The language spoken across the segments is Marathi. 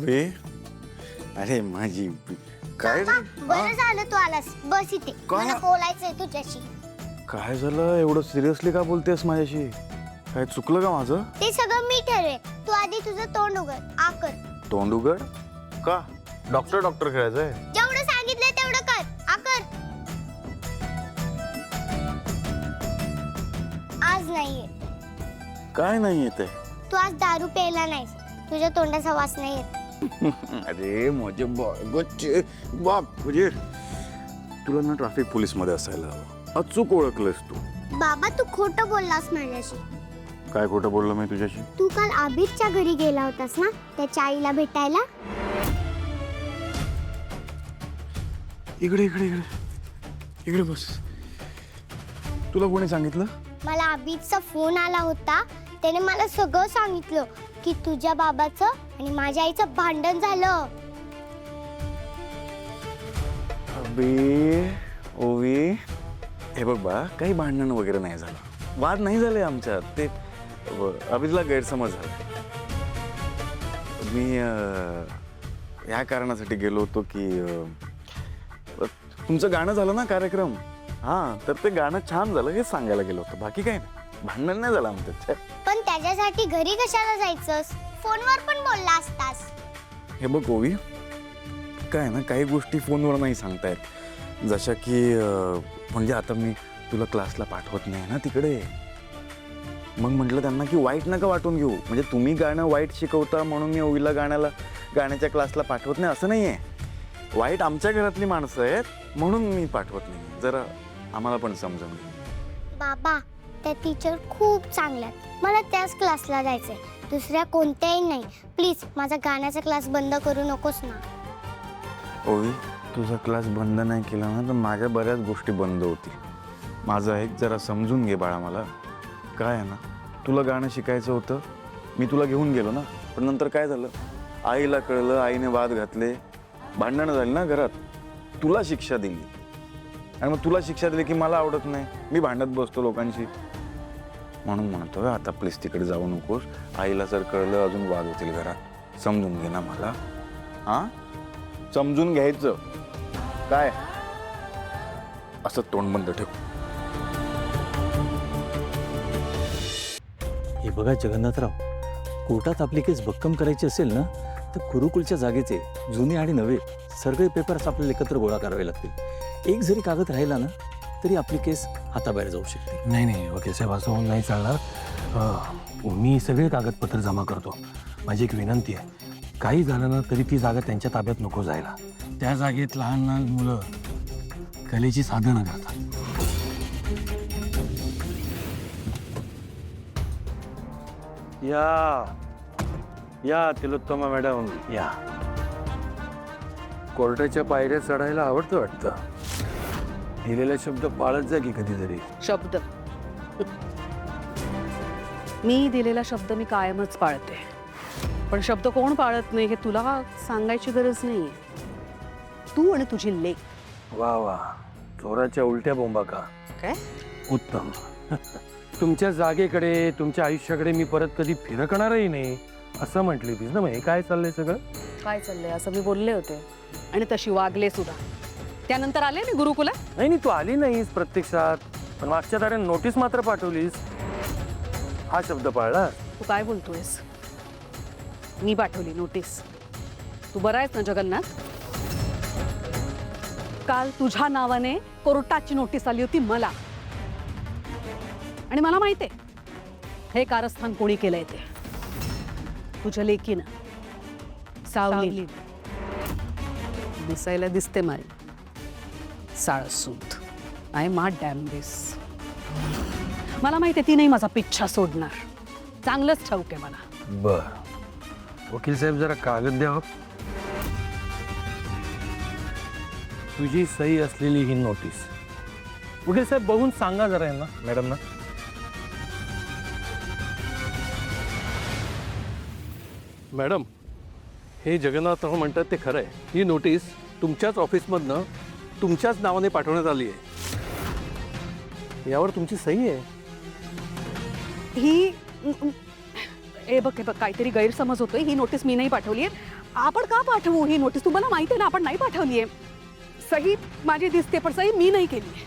ओवे, अरे माझी काय रे? बरं झालं तू आलास. बस इथे, का? मला बोलायचंय तुझ्याशी. काय झालं? एवढं सिरियसली का बोलतेस माझ्याशी? काय चुकलं का माझं? ते सगळं मी ठरवेन. तू आधी तुझं तोंड उघड. आकर. तोंड उघड का? डॉक्टर डॉक्टर खेळायचंय? जेवढं सांगितलंय तेवढं कर. आकर. आज नाहीये. काय नाही येते? तू आज दारू प्यायला नाहीस. तुझ्या तोंडाचा वास नाही येत. अरे माझे बच्चे बाप, म्हणजे तुला ना ट्रॅफिक पोलीस मध्ये असायला हवं. अचूक ओळखलंस तू. बाबा तू खोटं बोललास माझ्याशी. काय खोटं बोललो मी तुझ्याशी? तू काल आबिरच्या घरी गेला होतास ना त्याच्या आईला भेटायला. इकडे इकडे इकडे इकडे बस. तुला कोणी सांगितलं? मला आबिरचा फोन आला होता. त्याने मला सगळं सांगितलं की तुझ्या बाबाचं आणि माझ्या आईचं भांडण झालं. अबे ओवी, हे बघ बा, काही भांडण वगैरे नाही झालं. वाद नाही झाले आमच्यात. ते अभिला गैरसमज झाला. मी या कारणासाठी गेलो होतो की तुमचं गाणं झालं ना कार्यक्रम. हां, तर ते गाणं छान झालं हे सांगायला गेलो होतो. बाकी काही नाही, भांडण नाही झालं आमच्यात. पण त्याच्यासाठी घरी कशाला जायचंस? फोनवर पण बोलला असतास. हे बघ ओवी, काय ना, काही गोष्टी फोनवर नाही सांगता येत. जशा की म्हणजे आता मी तुला क्लासला पाठवत नाही ना तिकडे. मग म्हटलं त्यांना की वाईट नका वाटून घेऊ. म्हणजे तुम्ही गाणं वाईट शिकवता म्हणून मी ओवीला गाण्याच्या क्लासला पाठवत नाही असं नाही आहे. वाईट आमच्या घरातली माणसं आहेत म्हणून मी पाठवत नाही. जरा आम्हाला पण समजून घे. बाबा त्या टीचर खूप चांगल्या आहेत. मला त्याच क्लासला जायचंय, दुसऱ्या कोणत्याही नाही. प्लीज माझा गाण्याचा क्लास बंद करू नकोस ना. ओवी, तुझा क्लास बंद नाही केला ना तर माझ्या बऱ्याच गोष्टी बंद होतील. माझं एक जरा समजून घे बाळा. मला काय आहे ना, तुला गाणं शिकायचं होतं, मी तुला घेऊन गेलो ना. पण नंतर काय झालं, आईला कळलं, आईने वाद घातले, भांडणं झाली ना घरात. तुला शिक्षा दिली आणि मग तुला शिक्षा दिली की मला आवडत नाही, मी भांडत बसतो लोकांशी. म्हणून म्हणतोय आता प्लीज तिकडे जाऊ नकोस. आईला जर कळलं अजून वाद होतील घरात. समजून घे ना मला. हां, समजून घ्यायचं. काय असं तोंड बंद ठेव. हे बघा जगन्नाथराव, कोर्टात आपली केस भक्कम करायची असेल ना तर गुरुकुलच्या जागेचे जुने आणि नवे सगळे पेपर्स आपल्याला एकत्र गोळा करावे लागतील. एक जरी कागद राहिला ना तरी आपली केस हाताबाहेर जाऊ शकते. नाही नाही वकील साहेब, असं होऊन नाही चालणार. मी सगळे कागदपत्र जमा करतो. माझी एक विनंती आहे, काही झालं ना तरी ती जागा त्यांच्या ताब्यात नको जायला. त्या जागेत लहान लहान मुलं कलेची साधनं करतात. या तिलोत्तमा मॅडम या. कोर्टाच्या पायऱ्या चढायला आवडतं वाटतं. दिलेला शब्द पाळत जा की कधीतरी. शब्द मी दिलेला शब्द मी कायमच पाळते. पण शब्द कोण पाळत नाही हे तुला सांगायची गरज नाहीये. तू आणि तुझी लेक. वा वा, चोराच्या उलट्या बोंबा का. काय उत्तम. तुमच्या जागेकडे, तुमच्या आयुष्याकडे मी परत कधी फिरकणारही नाही असं म्हटली होतीस ना. मग हे काय चाललंय सगळं? काय चाललंय असं मी बोलले होते आणि तशी वागले सुद्धा. त्यानंतर आले मी गुरुकुलात. नाही नाही, तू आली नाहीस प्रत्यक्षात, पण मागच्या ताऱ्याने नोटीस मात्र पाठवलीस. हा शब्द पाळला. तू काय बोलतोयस? मी पाठवली नोटीस. तू बरा आहेस ना जगन्नाथ? काल तुझ्या नावाने कोर्टाची नोटीस आली होती मला. आणि मला माहिती आहे हे कारस्थान कोणी केलंय ते. तुझ्या लेकीनं, सावली. दिसायला दिसते मारी साळसूत. आय एम नॉट डॅम दिस. मला माहिती आहे ती नाही माझा पिच्छा सोडणार. चांगलंच ठाऊक आहे मला. बर, वकील साहेब जरा कागद द्या. तुझी सही असलेली ही नोटीस. वकील साहेब बघून सांगा जरा यांना, मॅडम ना. मॅडम, हे जगन्नाथराव म्हणतात ते खरं आहे. ही नोटीस तुमच्याच ऑफिसमधनं तुमच्याच नावाने पाठवण्यात आली आहे. यावर तुमची सही आहे. ही हे बघ काहीतरी गैरसमज होतोय. ही नोटीस मी नाही पाठवली आहे. आपण का पाठवू ही नोटीस? तुम्हाला माहिती आहे ना आपण नाही पाठवली आहे. सही माझी दिसते पण सही मी नाही केली आहे.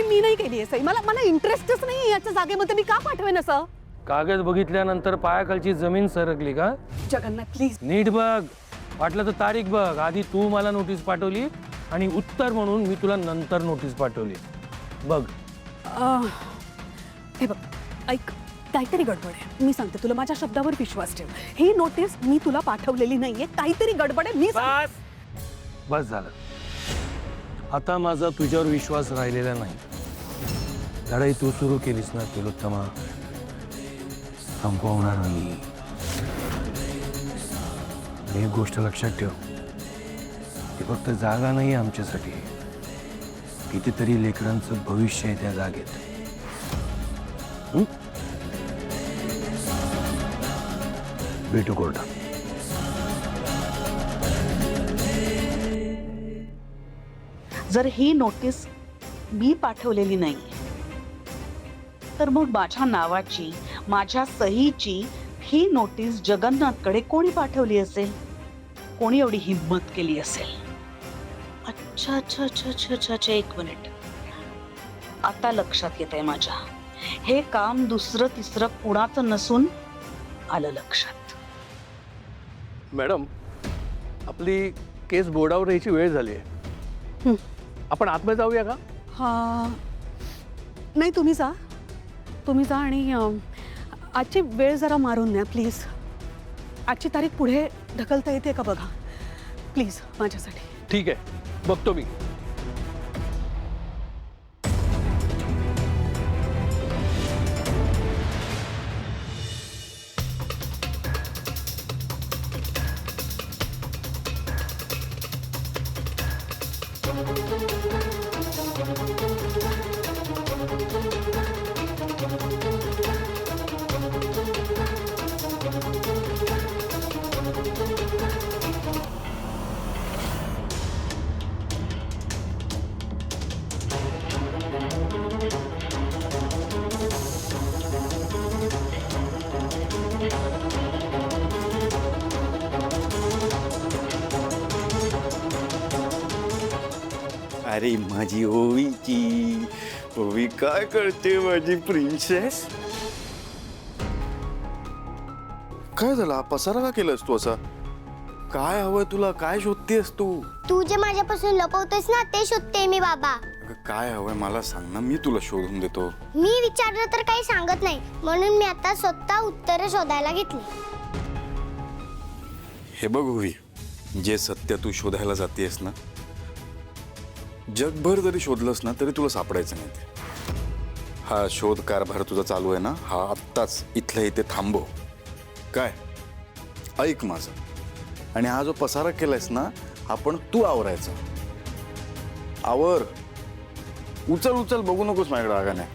मी नाही केली आहे सही. मला इंटरेस्टच नाही याच्या जागेमध्ये. मी का पाठवेन असं? कागद बघितल्यानंतर पायाखालची जमीन सरकली का? जगन्नाथ प्लीज. नीट बघ, वाटलं तर तारीख बघ. आधी तू मला नोटीस पाठवली आणि उत्तर म्हणून मी तुला नंतर नोटीस पाठवली. बघ. हे बघ, ऐक, काहीतरी गडबड आहे. मी सांगते तुला, माझ्या शब्दावर विश्वास ठेव. ही नोटीस मी तुला पाठवलेली नाहीये. काहीतरी गडबड आहे. बस झालं. आता माझा तुझ्यावर विश्वास राहिलेला नाही. लढाई तू सुरू केलीस ना तिलोत्तमा, संपवणार मी. एक गोष्ट लक्षात ठेव, ही फक्त जागा नाही आमच्यासाठी, कितीतरी लेकरांचं भविष्य आहे त्या जागेत. भेटू कोर्टात. जर ही नोटीस मी पाठवलेली नाही तर मग माझ्या नावाची, माझ्या सहीची ही नोटीस जगन्नाथकडे कोणी पाठवली असेल? कोणी एवढी हिंमत केली असेल? अच्छा अच्छा अच्छा अच्छा अच्छा अच्छा, एक मिनिट, आता लक्षात येत आहे माझ्या. हे काम दुसरं तिसरं कुणाचं नसून आलं लक्षात. मॅडम, आपली केस बोर्डावर यायची वेळ झाली आहे. आपण आतमध्ये जाऊया का? हा नाही, तुम्ही जा आणि आजची वेळ जरा मारून न्या प्लीज. आजची तारीख पुढे ढकलता येते का बघा प्लीज माझ्यासाठी. ठीक आहे, बघतो मी. अरे माझी ओवीची ओवी, काय करते माझी प्रिन्सेस? काय झालं? पसारा का केलंस तू असा? काय हवंय तुला? काय शोधतेस तू? तू जे माझ्यापासून लपवतोस ना ते शोधते मी बाबा. अगं, काय हवंय मला सांग ना, मी तुला शोधून देतो. मी विचारलं तर काही सांगत नाही, म्हणून मी आता स्वतः उत्तरं शोधायला घेतली. हे बघ ओवी, जे सत्य तू शोधायला जातेस ना, जगभर जरी शोधलंस ना तरी तुला सापडायचं नाही ते. हा शोध कारभार तुझा चालू आहे ना, हा आत्ताच इथल्या इथे थांबव. काय ऐक माझं, आणि हा जो पसारा केलायस ना, आपण तू आवरायचा. आवर, उचल उचल, बघू नकोस माझ्याकडे. आगा नाही.